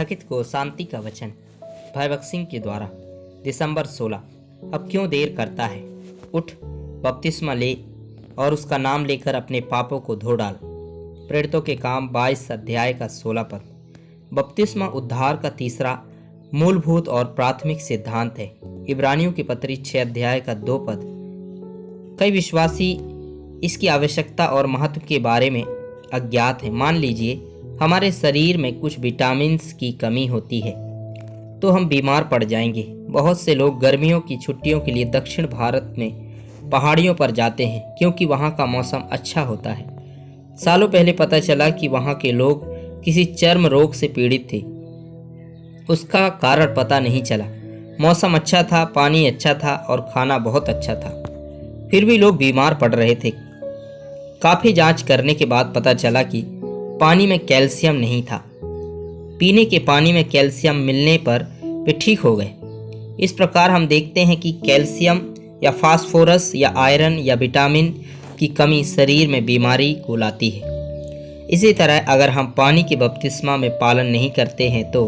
थकित को शांति का वचन भयभक्त सिंह के द्वारा दिसंबर 16। अब क्यों देर करता है, उठ बपतिस्मा ले और उसका नाम लेकर अपने पापों को धो डाल। प्रेरितों के काम 22 अध्याय का 16 पद। बपतिस्मा उद्धार का तीसरा मूलभूत और प्राथमिक सिद्धांत है। इब्रानियों की पत्री 6 अध्याय का 2 पद। कई विश्वासी इसकी आवश्यकता और महत्व के बारे में अज्ञात हैं। मान लीजिए हमारे शरीर में कुछ विटामिन्स की कमी होती है तो हम बीमार पड़ जाएंगे। बहुत से लोग गर्मियों की छुट्टियों के लिए दक्षिण भारत में पहाड़ियों पर जाते हैं क्योंकि वहाँ का मौसम अच्छा होता है। सालों पहले पता चला कि वहाँ के लोग किसी चर्म रोग से पीड़ित थे। उसका कारण पता नहीं चला। मौसम अच्छा था, पानी अच्छा था और खाना बहुत अच्छा था, फिर भी लोग बीमार पड़ रहे थे। काफ़ी जांच करने के बाद पता चला कि पानी में कैल्शियम नहीं था। पीने के पानी में कैल्शियम मिलने पर वे ठीक हो गए। इस प्रकार हम देखते हैं कि कैल्शियम या फास्फोरस या आयरन या विटामिन की कमी शरीर में बीमारी को लाती है। इसी तरह अगर हम पानी के बपतिस्मा में पालन नहीं करते हैं तो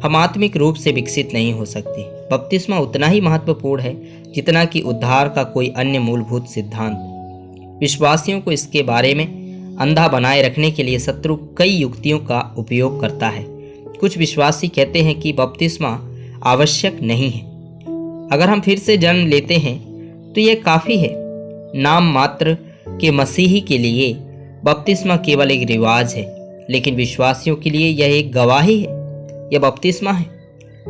हम आत्मिक रूप से विकसित नहीं हो सकते। बपतिस्मा उतना ही महत्वपूर्ण है जितना कि उद्धार का कोई अन्य मूलभूत सिद्धांत। विश्वासियों को इसके बारे में अंधा बनाए रखने के लिए शत्रु कई युक्तियों का उपयोग करता है। कुछ विश्वासी कहते हैं कि बपतिस्मा आवश्यक नहीं है। अगर हम फिर से जन्म लेते हैं तो यह काफ़ी है। नाम मात्र के मसीही के लिए बपतिस्मा केवल एक रिवाज है, लेकिन विश्वासियों के लिए यह एक गवाही है। यह बपतिस्मा है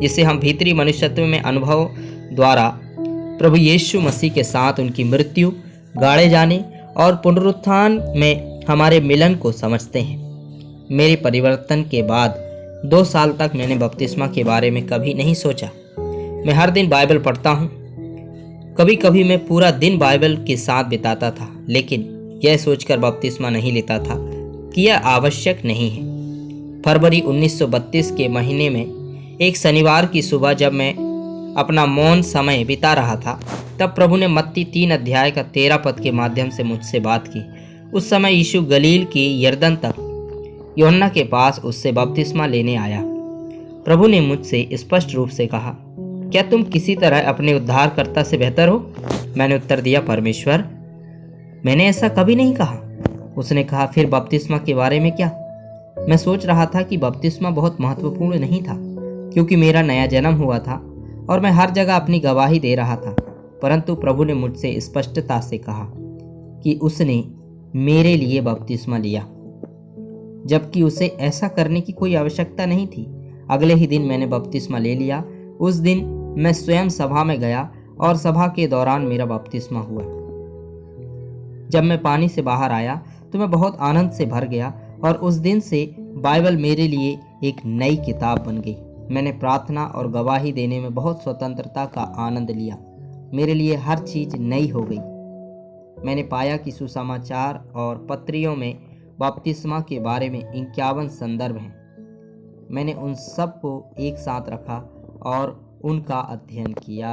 जिसे हम भीतरी मनुष्यत्व में अनुभव द्वारा प्रभु यीशु मसीह के साथ उनकी मृत्यु, गाड़े जाने और पुनरुत्थान में हमारे मिलन को समझते हैं। मेरे परिवर्तन के बाद 2 साल तक मैंने बपतिस्मा के बारे में कभी नहीं सोचा। मैं हर दिन बाइबल पढ़ता हूँ। कभी कभी मैं पूरा दिन बाइबल के साथ बिताता था, लेकिन यह सोचकर बपतिस्मा नहीं लेता था कि यह आवश्यक नहीं है। फरवरी 1932 के महीने में एक शनिवार की सुबह जब मैं अपना मौन समय बिता रहा था, तब प्रभु ने मत्ती 3 अध्याय का 13 पद के माध्यम से मुझसे बात की। उस समय यीशु गलील की यरदन तक यूहन्ना के पास उससे बपतिस्मा लेने आया। प्रभु ने मुझसे स्पष्ट रूप से कहा, क्या तुम किसी तरह अपने उद्धारकर्ता से बेहतर हो? मैंने उत्तर दिया, परमेश्वर, मैंने ऐसा कभी नहीं कहा। उसने कहा, फिर बपतिस्मा के बारे में क्या? मैं सोच रहा था कि बपतिस्मा बहुत महत्वपूर्ण नहीं था क्योंकि मेरा नया जन्म हुआ था और मैं हर जगह अपनी गवाही दे रहा था। परंतु प्रभु ने मुझसे स्पष्टता से कहा कि उसने मेरे लिए बपतिस्मा लिया, जबकि उसे ऐसा करने की कोई आवश्यकता नहीं थी। अगले ही दिन मैंने बपतिस्मा ले लिया। उस दिन मैं स्वयं सभा में गया और सभा के दौरान मेरा बपतिस्मा हुआ। जब मैं पानी से बाहर आया तो मैं बहुत आनंद से भर गया और उस दिन से बाइबल मेरे लिए एक नई किताब बन गई। मैंने प्रार्थना और गवाही देने में बहुत स्वतंत्रता का आनंद लिया। मेरे लिए हर चीज़ नई हो गई। मैंने पाया कि सुसमाचार और पत्रियों में बपतिस्मा के बारे में 51 संदर्भ हैं। मैंने उन सब को एक साथ रखा और उनका अध्ययन किया।